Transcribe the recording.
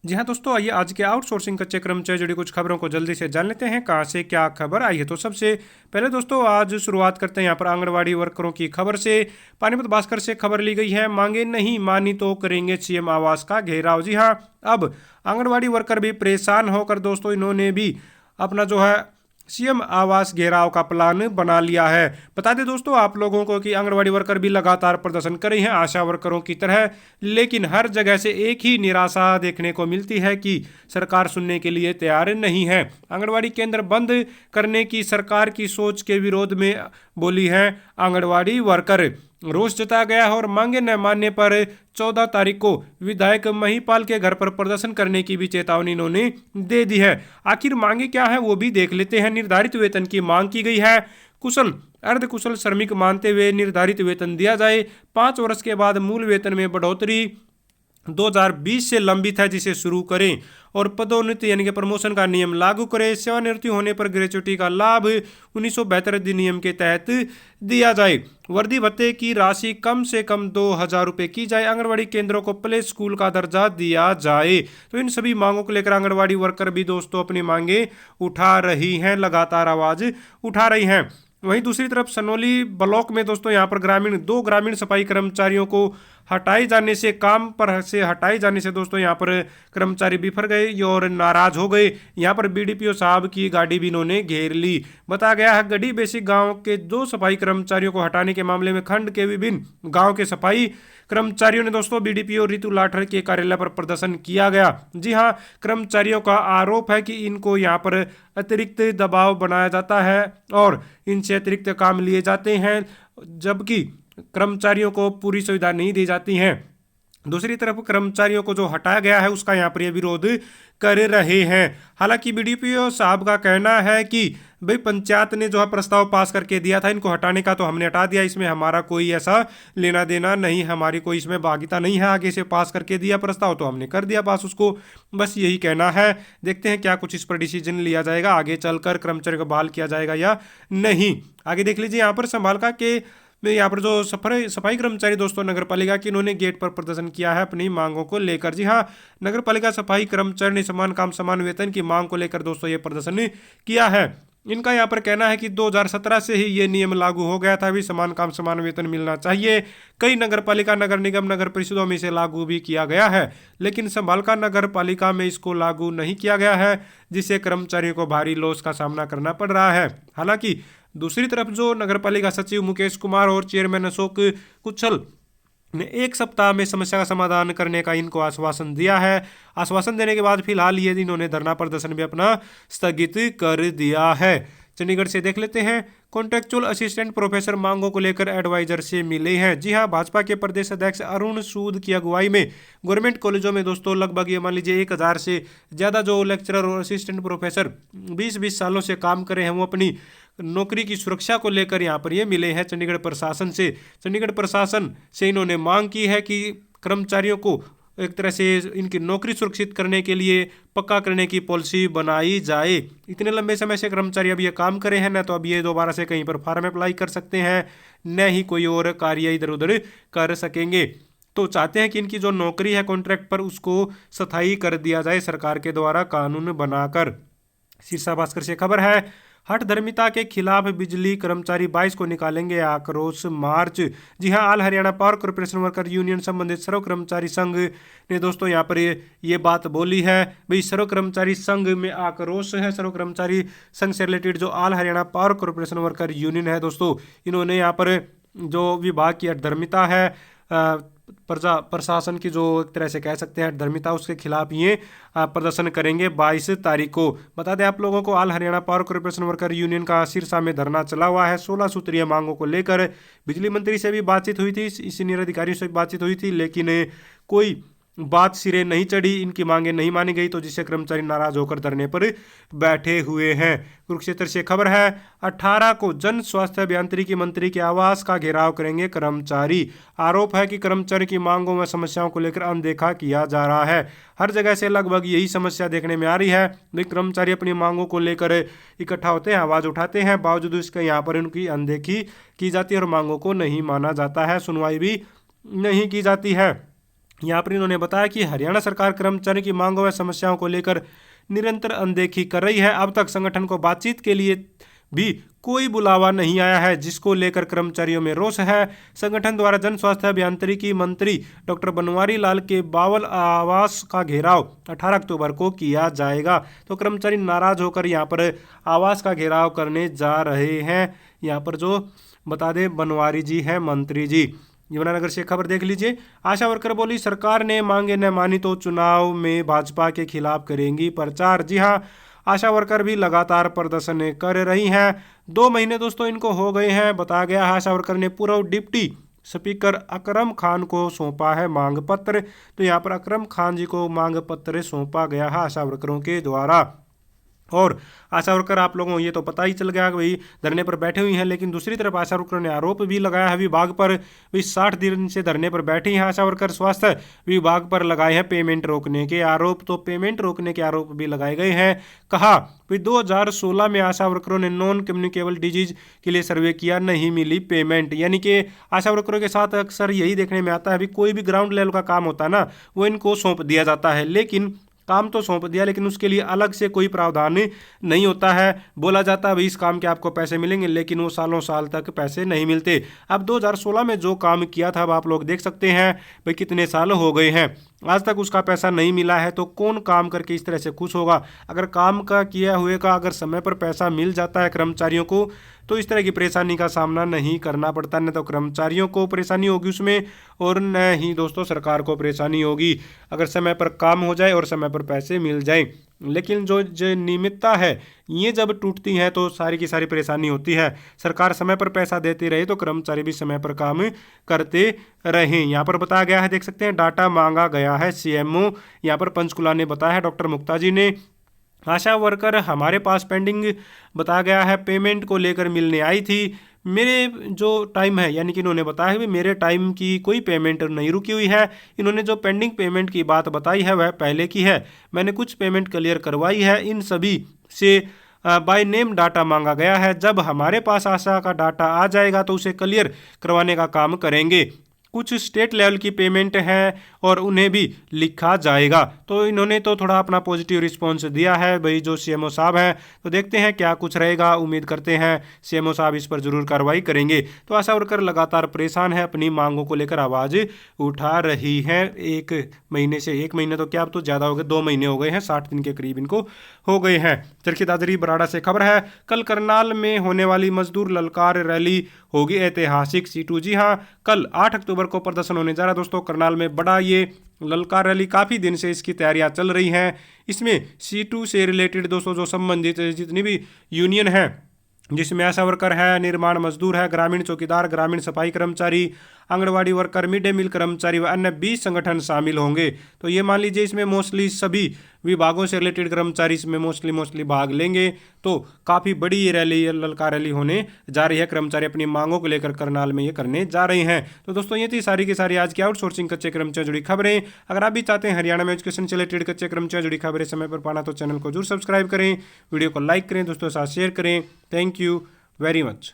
जी हाँ दोस्तों, आइए आज के आउटसोर्सिंग कच्चे क्रम से जुड़ी कुछ खबरों को जल्दी से जान लेते हैं कहाँ से क्या खबर आई है। तो सबसे पहले दोस्तों आज शुरुआत करते हैं यहाँ पर आंगनवाड़ी वर्करों की खबर से। पानीपत भास्कर से खबर ली गई है, मांगे नहीं मानी तो करेंगे सीएम आवास का घेराव। जी हाँ, अब आंगनवाड़ी वर्कर भी परेशान होकर दोस्तों इन्होंने भी अपना जो है सीएम आवास घेराव का प्लान बना लिया है। बता दें दोस्तों आप लोगों को कि आंगनवाड़ी वर्कर भी लगातार प्रदर्शन कर रही हैं आशा वर्करों की तरह, लेकिन हर जगह से एक ही निराशा देखने को मिलती है कि सरकार सुनने के लिए तैयार नहीं है। आंगनवाड़ी केंद्र बंद करने की सरकार की सोच के विरोध में बोली है आंगनवाड़ी वर्कर। रोष जताया गया है और मांगे न मानने पर 14 तारीख को विधायक महिपाल के घर पर प्रदर्शन करने की भी चेतावनी इन्होंने दे दी है। आखिर मांगे क्या है वो भी देख लेते हैं। निर्धारित वेतन की मांग की गई है, कुशल अर्ध कुशल श्रमिक मानते हुए निर्धारित वेतन दिया जाए। 5 वर्ष के बाद मूल वेतन में बढ़ोतरी 2020 से लंबित है जिसे शुरू करें और पदोन्नति यानी कि प्रमोशन का नियम लागू करें। सेवानिवृत्ति होने पर ग्रेच्युटी का लाभ 1972 अधिनियम के तहत दिया जाए। वर्दी भत्ते की राशि कम से कम 2,000 रुपये की जाए। आंगनवाड़ी केंद्रों को प्ले स्कूल का दर्जा दिया जाए। तो इन सभी मांगों को लेकर आंगनवाड़ी वर्कर भी दोस्तों अपनी मांगे उठा रही हैं, लगातार आवाज उठा रही हैं। वहीं दूसरी तरफ सनोली ब्लॉक में दोस्तों यहाँ पर दो ग्रामीण सफाई कर्मचारियों को हटाए जाने से हटाए जाने से दोस्तों यहाँ पर कर्मचारी बिफर गए और नाराज हो गए। यहाँ पर बीडीपीओ साहब की गाड़ी भी इन्होंने घेर ली। बताया गया है गढ़ी बेसिक गांव के 2 सफाई कर्मचारियों को हटाने के मामले में खंड के विभिन्न गांव के सफाई कर्मचारियों ने दोस्तों बीडीपीओ रितु लाठर के कार्यालय पर प्रदर्शन किया गया। जी हाँ, कर्मचारियों का आरोप है कि इनको यहाँ पर अतिरिक्त दबाव बनाया जाता है और इनसे अतिरिक्त काम लिए जाते हैं, जबकि कर्मचारियों को पूरी सुविधा नहीं दी जाती हैं। दूसरी तरफ कर्मचारियों को जो हटाया गया है उसका यहाँ पर ये विरोध कर रहे हैं। हालांकि बीडीपीओ साहब का कहना है कि भाई पंचायत ने जो है प्रस्ताव पास करके दिया था इनको हटाने का, तो हमने हटा दिया, इसमें हमारा कोई ऐसा लेना देना नहीं, हमारी कोई इसमें भागीदारी नहीं है। आगे से पास करके दिया प्रस्ताव तो हमने कर दिया पास उसको, बस यही कहना है। देखते हैं क्या कुछ इस पर डिसीजन लिया जाएगा, आगे चलकर कर्मचारियों को बहाल किया जाएगा या नहीं। आगे देख लीजिए यहाँ पर संभालका के में यहाँ पर जो सफाई कर्मचारी दोस्तों नगर पालिका की, इन्होंने गेट पर प्रदर्शन किया है अपनी मांगों को लेकर। जी हाँ, नगर पालिका सफाई कर्मचारी ने समान काम समान वेतन की मांग को लेकर दोस्तों ये प्रदर्शन किया है। इनका यहाँ पर कहना है कि 2017 से ही ये नियम लागू हो गया था, भी समान काम समान वेतन मिलना चाहिए। कई नगर पालिका नगर निगम नगर परिषदों में इसे लागू भी किया गया है, लेकिन संभालका नगर पालिका में इसको लागू नहीं किया गया है, जिससे कर्मचारियों को भारी लॉस का सामना करना पड़ रहा है। हालांकि दूसरी तरफ जो नगरपालिका सचिव मुकेश कुमार और चेयरमैन अशोक कुशल ने 1 सप्ताह में समस्या का समाधान करने का इनको आश्वासन दिया है। आश्वासन देने के बाद फिलहाल ये इन्होंने धरना प्रदर्शन भी अपना स्थगित कर दिया है। चंडीगढ़ से देख लेते हैं, कॉन्ट्रेक्चुअल असिस्टेंट प्रोफेसर मांगों को लेकर एडवाइजर से मिले हैं। जी हाँ, भाजपा के प्रदेश अध्यक्ष अरुण सूद की अगुवाई में गवर्नमेंट कॉलेजों में दोस्तों लगभग ये मान लीजिए 1,000 से ज़्यादा जो लेक्चरर और असिस्टेंट प्रोफेसर 20-20 सालों से काम कर रहे हैं, वो अपनी नौकरी की सुरक्षा को लेकर यहाँ पर ये मिले हैं चंडीगढ़ प्रशासन से। चंडीगढ़ प्रशासन से इन्होंने मांग की है कि कर्मचारियों को एक तरह से इनकी नौकरी सुरक्षित करने के लिए पक्का करने की पॉलिसी बनाई जाए। इतने लंबे समय से कर्मचारी अब ये काम करे हैं ना, तो अब ये दोबारा से कहीं पर फार्म अप्लाई कर सकते हैं, न ही कोई और कार्य इधर उधर कर सकेंगे। तो चाहते हैं कि इनकी जो नौकरी है कॉन्ट्रैक्ट पर उसको स्थायी कर दिया जाए सरकार के द्वारा कानून बनाकर। शीर्षा भास्कर से खबर है, हठधर्मिता के खिलाफ बिजली कर्मचारी 22 को निकालेंगे आक्रोश मार्च। जी हां, all Haryana power corporation worker union संबंधित सर्व कर्मचारी संघ ने दोस्तों यहाँ पर ये बात बोली है। भाई सर्व कर्मचारी संघ में आक्रोश है। सर्व कर्मचारी संघ से रिलेटेड जो all Haryana power corporation worker union है दोस्तों, इन्होंने यहाँ पर जो विभाग की हठधर्मिता है, प्रशासन की जो एक तरह से कह सकते हैं धर्मिता, उसके खिलाफ ये प्रदर्शन करेंगे 22 तारीख को। बता दें आप लोगों को, all Haryana power corporation worker union का सिरसा में धरना चला हुआ है। 16 सूत्रीय मांगों को लेकर बिजली मंत्री से भी बातचीत हुई थी, सीनियर अधिकारियों से भी बातचीत हुई थी, लेकिन कोई बात सिरे नहीं चढ़ी, इनकी मांगे नहीं मानी गई, तो जिससे कर्मचारी नाराज होकर धरने पर बैठे हुए हैं। कुरुक्षेत्र से खबर है, 18 को जन स्वास्थ्य अभियांत्रिकी मंत्री के आवास का घेराव करेंगे कर्मचारी। आरोप है कि कर्मचारी की मांगों व समस्याओं को लेकर अनदेखा किया जा रहा है। हर जगह से लगभग यही समस्या देखने में आ रही है। लेकिन कर्मचारी अपनी मांगों को लेकर इकट्ठा होते हैं, आवाज उठाते हैं, बावजूद इसके यहाँ पर उनकी अनदेखी की जाती है और मांगों को नहीं माना जाता है, सुनवाई भी नहीं की जाती है। यहाँ पर इन्होंने बताया कि हरियाणा सरकार कर्मचारियों की मांगों व समस्याओं को लेकर निरंतर अनदेखी कर रही है। अब तक संगठन को बातचीत के लिए भी कोई बुलावा नहीं आया है, जिसको लेकर कर्मचारियों में रोष है। संगठन द्वारा जन स्वास्थ्य अभियांत्रिकी मंत्री डॉक्टर बनवारी लाल के बावल आवास का घेराव 18 अक्टूबर को किया जाएगा। तो कर्मचारी नाराज होकर यहाँ पर आवास का घेराव करने जा रहे हैं। यहाँ पर जो बता दें बनवारी जी हैं मंत्री जी। यमुनानगर से खबर देख लीजिए। आशा वर्कर बोली, सरकार ने मांगे न मानी तो चुनाव में भाजपा के खिलाफ करेंगी प्रचार। जी हाँ, आशा वर्कर भी लगातार प्रदर्शन कर रही हैं। 2 महीने दोस्तों इनको हो गए हैं। बताया गया है आशा वर्कर ने पूर्व डिप्टी स्पीकर अकरम खान को सौंपा है मांग पत्र। तो यहाँ पर अकरम खान जी को मांग पत्र सौंपा गया है आशा वर्करों के द्वारा। और आशा वर्कर आप लोगों को ये तो पता ही चल गया कि भाई धरने पर बैठे हुई हैं, लेकिन दूसरी तरफ आशा वर्करों ने आरोप भी लगाया है विभाग पर। भाई 60 दिन से धरने पर बैठी हैं आशा वर्कर। स्वास्थ्य विभाग पर लगाए हैं पेमेंट रोकने के आरोप। तो पेमेंट रोकने के आरोप भी लगाए गए हैं। कहा भाई 2016 में आशा वर्करों ने नॉन कम्युनिकेबल डिजीज के लिए सर्वे किया, नहीं मिली पेमेंट। यानी कि आशा वर्करों के साथ अक्सर यही देखने में आता है, अभी कोई भी ग्राउंड लेवल का काम होता है ना, वो इनको सौंप दिया जाता है, लेकिन काम तो सौंप दिया लेकिन उसके लिए अलग से कोई प्रावधान नहीं होता है। बोला जाता है भाई इस काम के आपको पैसे मिलेंगे, लेकिन वो सालों साल तक पैसे नहीं मिलते। अब 2016 में जो काम किया था अब आप लोग देख सकते हैं भाई कितने साल हो गए हैं, आज तक उसका पैसा नहीं मिला है। तो कौन काम करके इस तरह से खुश होगा? अगर काम का किया हुए का अगर समय पर पैसा मिल जाता है कर्मचारियों को, तो इस तरह की परेशानी का सामना नहीं करना पड़ता। न तो कर्मचारियों को परेशानी होगी उसमें, और न ही दोस्तों सरकार को परेशानी होगी अगर समय पर काम हो जाए और समय पर पैसे मिल जाए। लेकिन जो नियमितता है ये जब टूटती है तो सारी की सारी परेशानी होती है। सरकार समय पर पैसा देती रहे तो कर्मचारी भी समय पर काम करते रहें। यहाँ पर बताया गया है, देख सकते हैं, डाटा मांगा गया है सीएमओ। यहाँ पर पंचकुला ने बताया है डॉक्टर मुक्ता जी ने। आशा वर्कर हमारे पास पेंडिंग बताया गया है पेमेंट को लेकर मिलने आई थी। मेरे जो टाइम है, यानी कि इन्होंने बताया है कि मेरे टाइम की कोई पेमेंट नहीं रुकी हुई है। इन्होंने जो पेंडिंग पेमेंट की बात बताई है वह पहले की है। मैंने कुछ पेमेंट क्लियर करवाई है। इन सभी से बाय नेम डाटा मांगा गया है। जब हमारे पास आशा का डाटा आ जाएगा तो उसे क्लियर करवाने का काम करेंगे। कुछ स्टेट लेवल की पेमेंट है और उन्हें भी लिखा जाएगा। तो इन्होंने तो थोड़ा अपना पॉजिटिव रिस्पॉन्स दिया है भाई जो सीएमओ साहब हैं। तो देखते हैं क्या कुछ रहेगा, उम्मीद करते हैं सीएमओ साहब इस पर जरूर कार्रवाई करेंगे। तो आशा वर्कर लगातार परेशान है, अपनी मांगों को लेकर आवाज़ उठा रही है। 1 महीने से, 1 महीने तो क्या अब तो ज़्यादा हो गए, 2 महीने हो गए हैं, 60 दिन के करीब इनको हो गए हैं। चरखी दादरी बराड़ा से खबर है, कल करनाल में होने वाली मजदूर ललकार रैली होगी ऐतिहासिक। सीटू, जी हाँ, कल 8 अक्टूबर को प्रदर्शन होने जा रहा है दोस्तों करनाल में। बड़ा ये ललकार रैली, काफ़ी दिन से इसकी तैयारियां चल रही हैं। इसमें सीटू से रिलेटेड दोस्तों जो संबंधित जितनी भी यूनियन है, जिसमें आशा वर्कर है, निर्माण मजदूर है, ग्रामीण चौकीदार, ग्रामीण सफाई कर्मचारी, anganwadi worker, mid day meal कर्मचारी व अन्य 20 संगठन शामिल होंगे। तो ये मान लीजिए इसमें मोस्टली सभी विभागों से रिलेटेड कर्मचारी इसमें मोस्टली भाग लेंगे। तो काफ़ी बड़ी ये रैली, ललकार रैली होने जा रही है। कर्मचारी अपनी मांगों को लेकर करनाल में ये करने जा रहे हैं। तो दोस्तों ये थी सारी की सारी आज की आउटसोर्सिंग कच्चे कर्मचारी जुड़ी खबरें। अगर आप भी चाहते हैं हरियाणा में एजुकेशन से रिलेटेड कच्चे कर्मचारी जुड़ी खबरें समय पर पाना तो चैनल को जरूर सब्सक्राइब करें, वीडियो को लाइक करें, दोस्तों के साथ शेयर करें। Thank you very much.